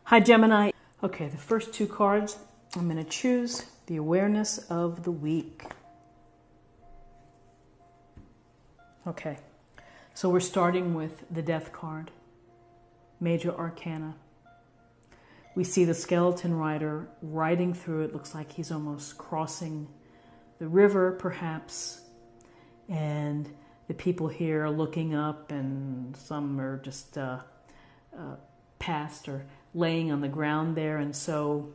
Hi, Gemini. Okay, the first two cards, I'm going to choose the awareness of the week. Okay, so we're starting with the Death card, Major Arcana. We see the skeleton rider riding through it. Looks like he's almost crossing the river, perhaps. And the people here are looking up, and some are just past or laying on the ground there. And so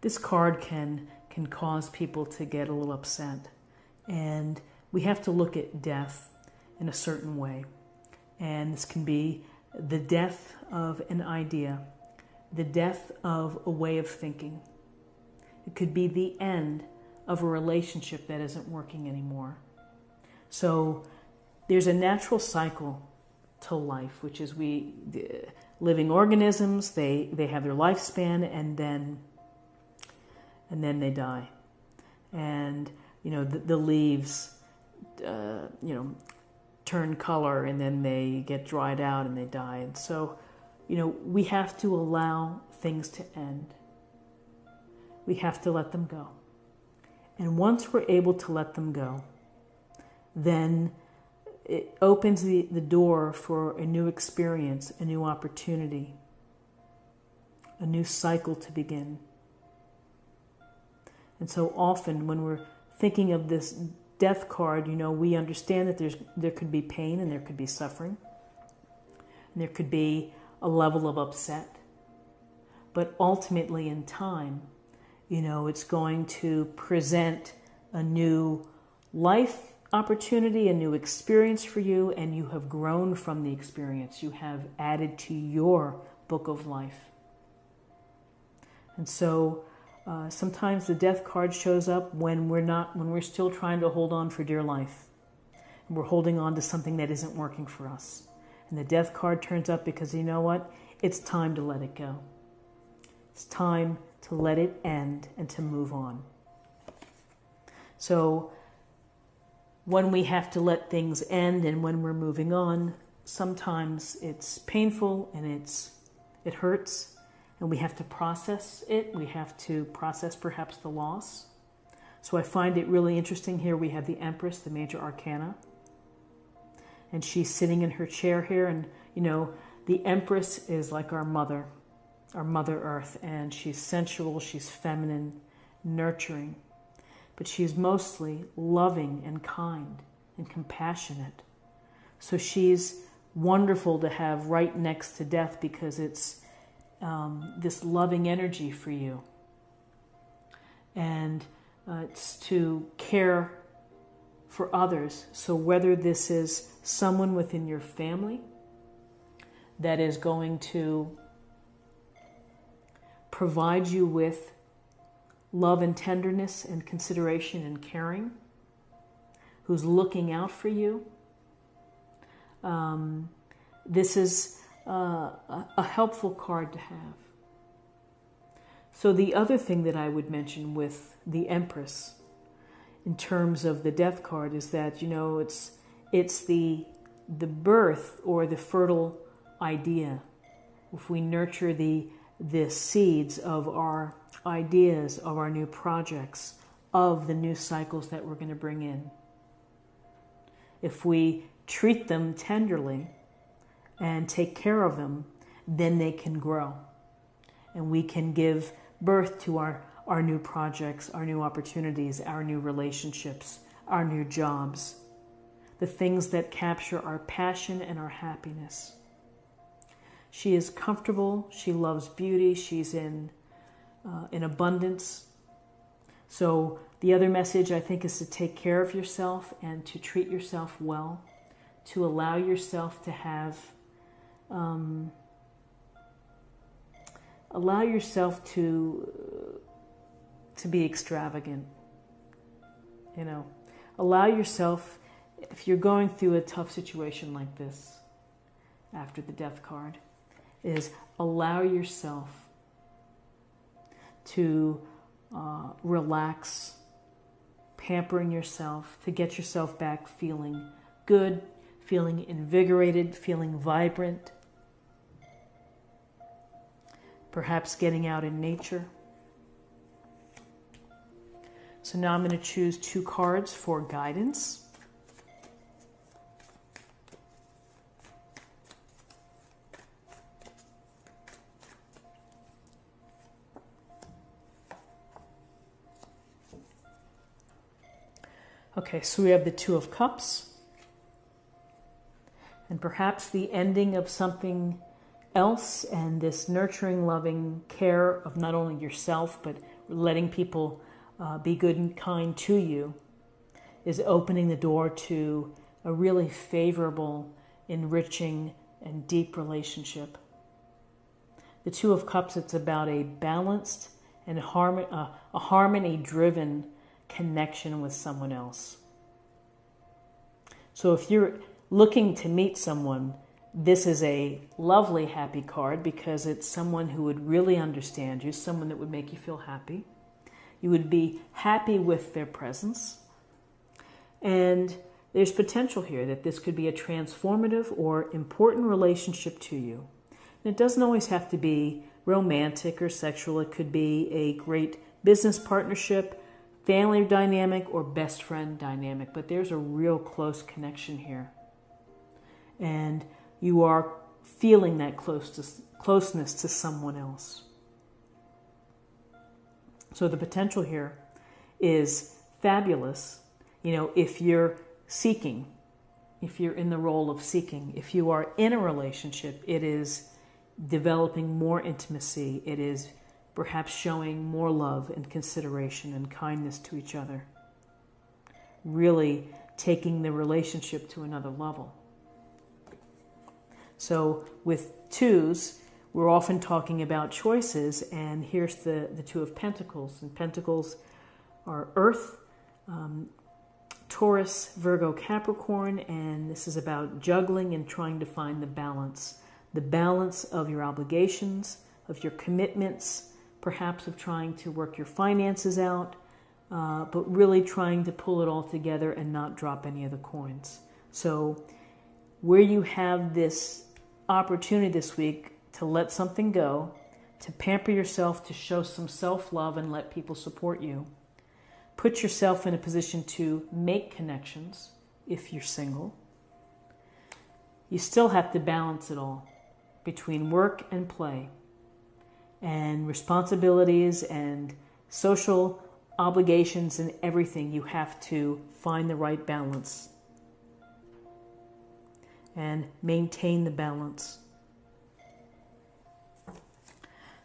this card can cause people to get a little upset. And we have to look at death in a certain way. And this can be the death of an idea, the death of a way of thinking. It could be the end of a relationship that isn't working anymore. So there's a natural cycle to life, which is the living organisms, they have their lifespan, and then they die. And the leaves turn color, and then they get dried out and they die. And so we have to allow things to end. We have to let them go. And once we're able to let them go, then it opens the door for a new experience, a new opportunity, a new cycle to begin. And so often when we're thinking of this Death card, we understand that there could be pain and there could be suffering. And there could be a level of upset. But ultimately in time, it's going to present a new life opportunity, a new experience for you, and you have grown from the experience. You have added to your book of life. And so sometimes the Death card shows up when we're still trying to hold on for dear life. And we're holding on to something that isn't working for us. And the Death card turns up because you know what? It's time to let it go. It's time to let it end and to move on. So when we have to let things end and when we're moving on, sometimes it's painful and it hurts, and we have to process it. We have to process perhaps the loss. So I find it really interesting here. We have the Empress, the Major Arcana, and she's sitting in her chair here. And the Empress is like our Mother Earth, and she's sensual, she's feminine, nurturing. But she's mostly loving and kind and compassionate. So she's wonderful to have right next to death because it's this loving energy for you. And it's to care for others. So whether this is someone within your family that is going to provide you with love and tenderness and consideration and caring, who's looking out for you. This is a helpful card to have. So the other thing that I would mention with the Empress in terms of the Death card is that, it's the birth or the fertile idea. If we nurture the seeds of our ideas, of our new projects, of the new cycles that we're going to bring in. If we treat them tenderly and take care of them, then they can grow. And we can give birth to our new projects, our new opportunities, our new relationships, our new jobs, the things that capture our passion and our happiness. She is comfortable, she loves beauty, she's in abundance. So the other message I think is to take care of yourself and to treat yourself well, to allow yourself to have, allow yourself to be extravagant. Allow yourself, if you're going through a tough situation like this, after the Death card, is allow yourself to relax, pampering yourself, to get yourself back feeling good, feeling invigorated, feeling vibrant. perhaps getting out in nature. So now I'm going to choose 2 cards for guidance. Okay, so we have the 2 of Cups. And perhaps the ending of something else, and this nurturing, loving care of not only yourself, but letting people be good and kind to you, is opening the door to a really favorable, enriching, and deep relationship. The 2 of Cups, it's about a balanced and a harmony-driven connection with someone else. So if you're looking to meet someone, this is a lovely, happy card because it's someone who would really understand you, someone that would make you feel happy. You would be happy with their presence. And there's potential here that this could be a transformative or important relationship to you. And it doesn't always have to be romantic or sexual. It could be a great business partnership, family dynamic, or best friend dynamic. But there's a real close connection here. And you are feeling that closeness to someone else. So the potential here is fabulous. You know, if you're seeking, if you're in the role of seeking, if you are in a relationship, it is developing more intimacy. It is perhaps showing more love and consideration and kindness to each other. Really taking the relationship to another level. So with 2s, we're often talking about choices, and here's the 2 of Pentacles. And Pentacles are Earth, Taurus, Virgo, Capricorn, and this is about juggling and trying to find the balance of your obligations, of your commitments, perhaps of trying to work your finances out, but really trying to pull it all together and not drop any of the coins. So where you have this opportunity this week to let something go, to pamper yourself, to show some self-love and let people support you. Put yourself in a position to make connections if you're single. You still have to balance it all between work and play and responsibilities and social obligations and everything. You have to find the right balance and maintain the balance.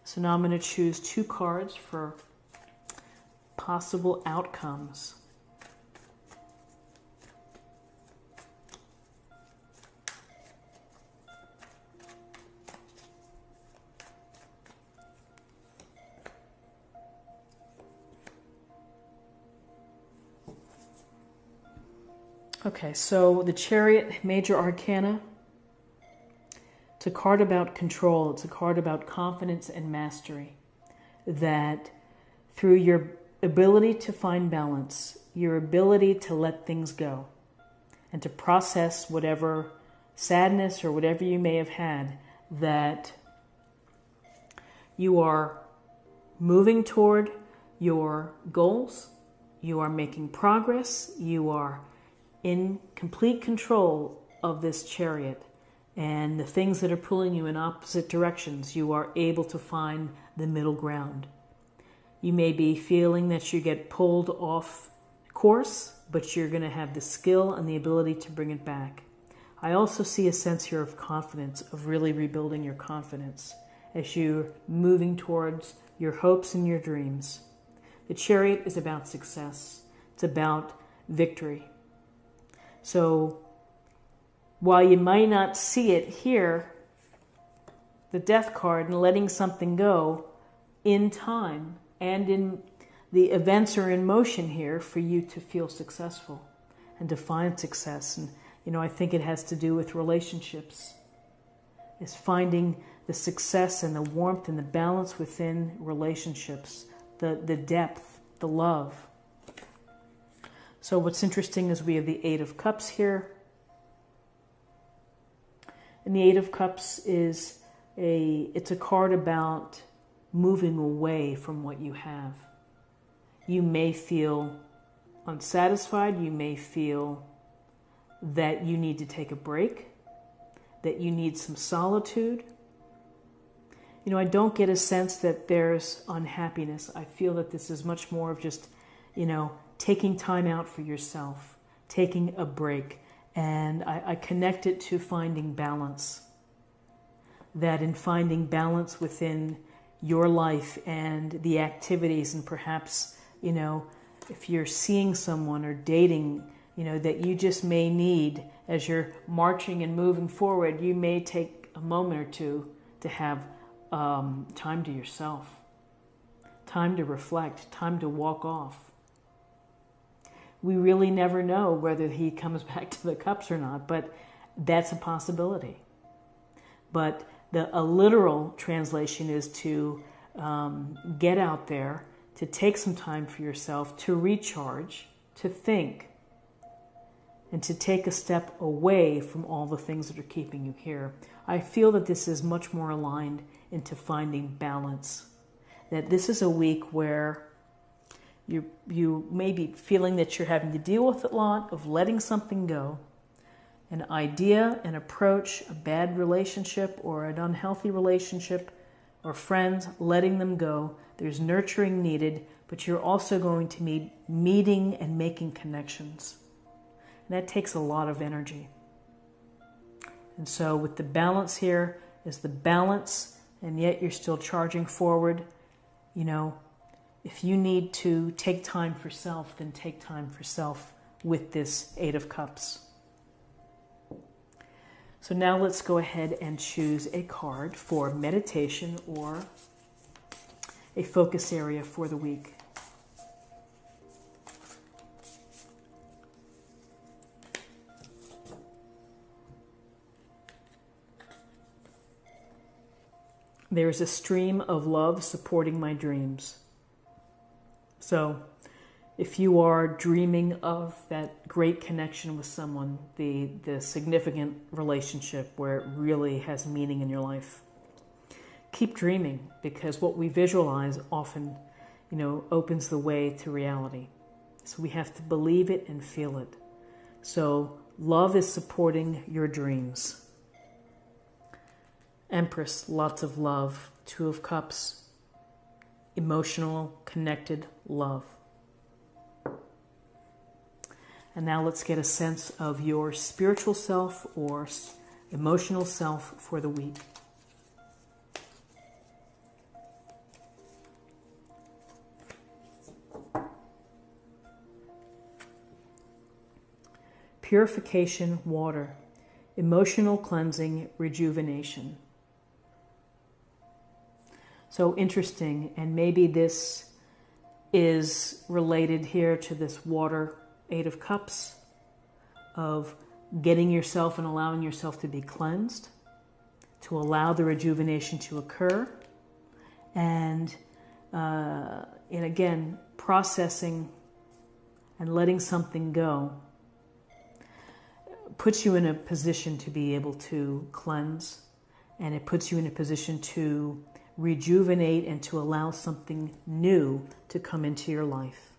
So now I'm going to choose 2 cards for possible outcomes. Okay, so the Chariot, Major Arcana. It's a card about control. It's a card about confidence and mastery. That through your ability to find balance, your ability to let things go, and to process whatever sadness or whatever you may have had, that you are moving toward your goals, you are making progress, you are in complete control of this Chariot. And the things that are pulling you in opposite directions, you are able to find the middle ground. You may be feeling that you get pulled off course, but you're going to have the skill and the ability to bring it back. I also see a sense here of confidence, of really rebuilding your confidence as you're moving towards your hopes and your dreams. The Chariot is about success. It's about victory. So while you might not see it here, the Death card, and letting something go in time and in the events are in motion here for you to feel successful and to find success. And, you know, I think it has to do with relationships. It's finding the success and the warmth and the balance within relationships, the depth, the love. So what's interesting is we have the 8 of Cups here. And the 8 of Cups is it's a card about moving away from what you have. You may feel unsatisfied. You may feel that you need to take a break, that you need some solitude. You know, I don't get a sense that there's unhappiness. I feel that this is much more of just, you know, taking time out for yourself, taking a break. And I connect it to finding balance. That in finding balance within your life and the activities, and perhaps, you know, if you're seeing someone or dating, you know, that you just may need, as you're marching and moving forward, you may take a moment or two to have time to yourself, time to reflect, time to walk off. We really never know whether he comes back to the cups or not, but that's a possibility. But a literal translation is to get out there, to take some time for yourself, to recharge, to think, and to take a step away from all the things that are keeping you here. I feel that this is much more aligned into finding balance. That this is a week where you may be feeling that you're having to deal with a lot of letting something go. An idea, an approach, a bad relationship or an unhealthy relationship or friends, letting them go. There's nurturing needed, but you're also going to be meeting and making connections. And that takes a lot of energy. And so with the balance here is the balance, and yet you're still charging forward. You know, if you need to take time for self, then take time for self with this Eight of Cups. So now let's go ahead and choose a card for meditation or a focus area for the week. There is a stream of love supporting my dreams. So if you are dreaming of that great connection with someone, the significant relationship where it really has meaning in your life, keep dreaming, because what we visualize often, you know, opens the way to reality. So we have to believe it and feel it. So love is supporting your dreams. Empress, lots of love. Two of Cups, emotional, connected love. And now let's get a sense of your spiritual self or emotional self for the week. Purification, water, emotional cleansing, rejuvenation. So interesting, and maybe this is related here to this water Eight of Cups, of getting yourself and allowing yourself to be cleansed, to allow the rejuvenation to occur, and again, processing and letting something go puts you in a position to be able to cleanse, and it puts you in a position to rejuvenate and to allow something new to come into your life.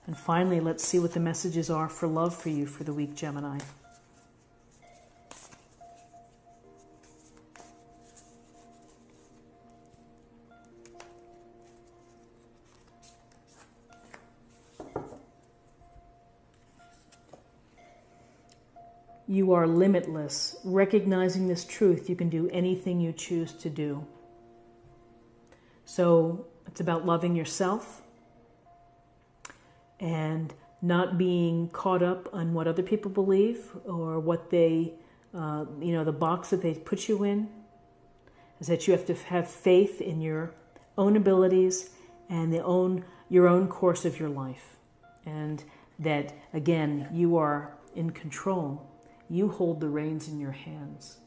And finally, let's see what the messages are for love for you for the week, Gemini. You are limitless. Recognizing this truth, you can do anything you choose to do. So it's about loving yourself and not being caught up on what other people believe or what they, the box that they put you in. Is that you have to have faith in your own abilities and your own course of your life. And that, again, you are in control. You hold the reins in your hands.